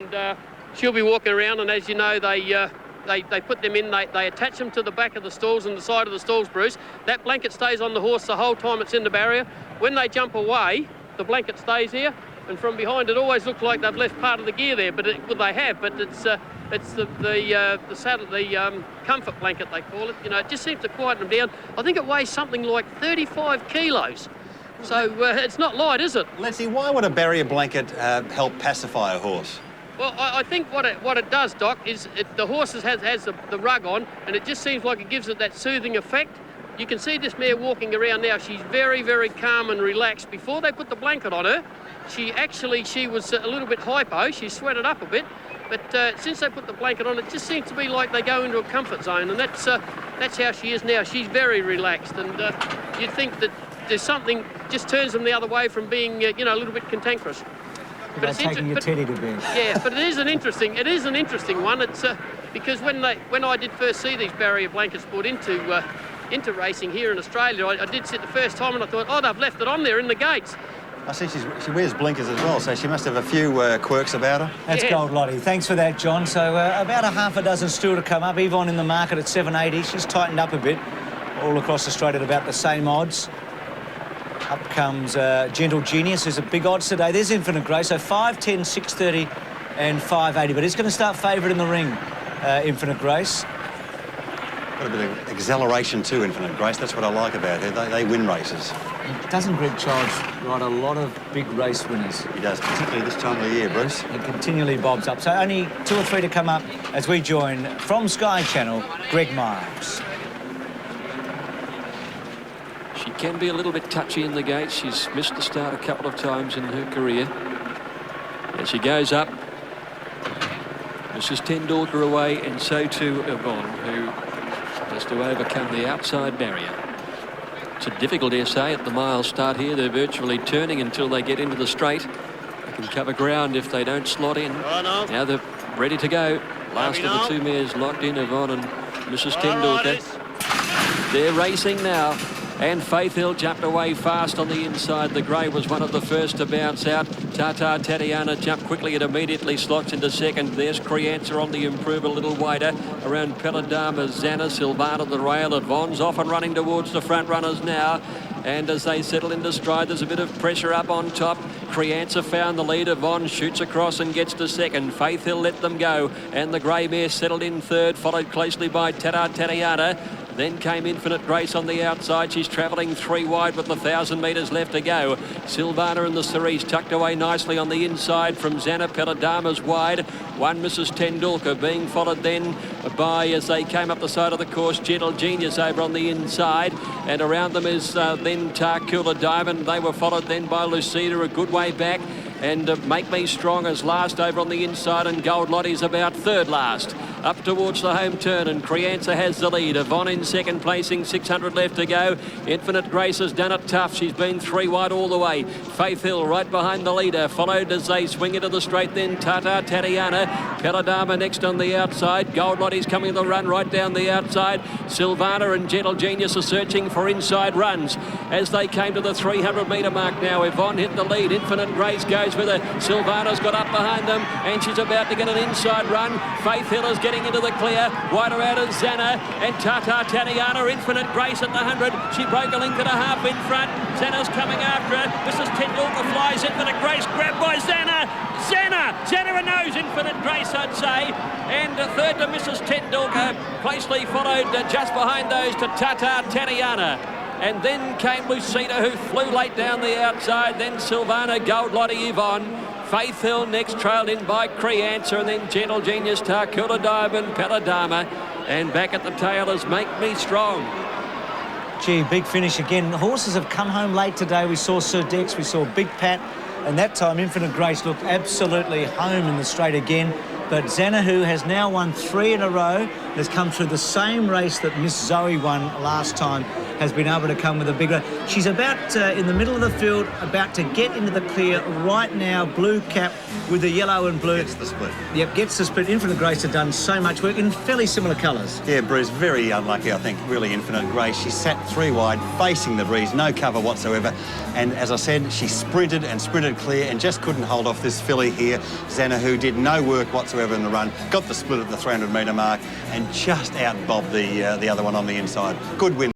And she'll be walking around, and as you know, they put them in, they attach them to the back of the stalls and the side of the stalls, Bruce. That blanket stays on the horse the whole time it's in the barrier. When they jump away, the blanket stays here, and from behind it always looks like they've left part of the gear there, but they have, but it's the saddle, the comfort blanket they call it. You know, it just seems to quieten them down. I think it weighs something like 35 kilos. So it's not light, is it? Letty, why would a barrier blanket help pacify a horse? Well, I think what it does, Doc, is the horse has the rug on, and it just seems like it gives it that soothing effect. You can see this mare walking around now. She's very, very calm and relaxed. Before they put the blanket on her, she was a little bit hypo. She sweated up a bit. But since they put the blanket on, it just seems to be like they go into a comfort zone, and that's how she is now. She's very relaxed, and you'd think that there's something just turns them the other way from being, a little bit cantankerous. But it's taking your teddy to bed. Yeah, but it is an interesting one. It's because when I did first see these barrier blankets put into racing here in Australia, I did see it the first time, and I thought, oh, they've left it on there in the gates. I see she wears blinkers as well, so she must have a few quirks about her. That's Gold Lottie. Thanks for that, John. So about a half a dozen still to come up. Yvonne in the market at 7.80. She's tightened up a bit. All across the straight at about the same odds. Up comes Gentle Genius, who's at big odds today. There's Infinite Grace, so 5, 10, 6.30 and 5.80. But he's going to start favourite in the ring, Infinite Grace. Got a bit of exhilaration too, Infinite Grace. That's what I like about her. They win races. Doesn't Greg Childs ride a lot of big race winners? He does, particularly this time of the year, Bruce. He continually bobs up. So only 2 or 3 to come up as we join from Sky Channel, Greg Miles. She can be a little bit touchy in the gates. She's missed the start a couple of times in her career. As she goes up, Mrs. Tendulkar away, and so too Yvonne, who has to overcome the outside barrier. It's a difficult essay at the mile start here. They're virtually turning until they get into the straight. They can cover ground if they don't slot in. Now they're ready to go. Last of the 2 mares locked in, Yvonne and Mrs. Tendulkar. They're racing now. And Faith Hill jumped away fast on the inside. The grey was one of the first to bounce out. Tata Tatiana jumped quickly and immediately slots into second. There's Creanza on the improve a little wider. Around Peladama, Zana, Silvana, the rail. Yvonne's off and running towards the front runners now. And as they settle into stride, there's a bit of pressure up on top. Creanza found the lead. Yvonne shoots across and gets to second. Faith Hill let them go. And the grey mare settled in third, followed closely by Tata Tatiana. Then came Infinite Grace on the outside. She's travelling 3 wide with 1,000 metres left to go. Silvana and the Cerise tucked away nicely on the inside from Zana. Peladama's wide. One Mrs. Tendulkar being followed then by, as they came up the side of the course, Gentle Genius over on the inside. And around them is then Tarcula Diamond. They were followed then by Lucida a good way back. And Make Me Strong as last over on the inside, and Gold Lottie's about third last. Up towards the home turn, and Creanza has the lead. Yvonne in second placing, 600 left to go. Infinite Grace has done it tough. She's been 3 wide all the way. Faith Hill right behind the leader, followed as they swing into the straight then Tata Tatiana. Peladama next on the outside. Gold Lottie's coming the run right down the outside. Silvana and Gentle Genius are searching for inside runs. As they came to the 300 metre mark now, Yvonne hit the lead. Infinite Grace goes with her. Silvana's got up behind them, and she's about to get an inside run. Faith Hill is getting into the clear. Wider out is Zana and Tata Tatiana. Infinite Grace at the 100. She broke a length and a half in front. Zana's coming after her. Mrs. Tendulkar flies. Infinite Grace grabbed by Zana. Zana knows Infinite Grace, I'd say. And a third to Mrs. Tendulkar. Closely followed just behind those to Tata Tatiana. And then came Lucida, who flew late down the outside. Then Silvana, Gold Lottie, Yvonne. Faith Hill next, trailed in by Creanza, and then Gentle Genius, Tarcula Diamond, Peladama. And back at the tail is Make Me Strong. Gee, big finish again. The horses have come home late today. We saw Sir Dex, we saw Big Pat, and that time Infinite Grace looked absolutely home in the straight again. But Zana, who has now won 3 in a row, has come through the same race that Miss Zoe won last time has been able to come with a big run. She's about in the middle of the field, about to get into the clear right now. Blue cap with the yellow and blue. Gets the split. Yep, gets the split. Infinite Grace had done so much work in fairly similar colours. Yeah, Bruce, very unlucky, I think, really, Infinite Grace. She sat 3 wide, facing the breeze, no cover whatsoever. And as I said, she sprinted and sprinted clear and just couldn't hold off this filly here, Xana, who did no work whatsoever in the run, got the split at the 300-metre mark and just out-bobbed the other one on the inside. Good win.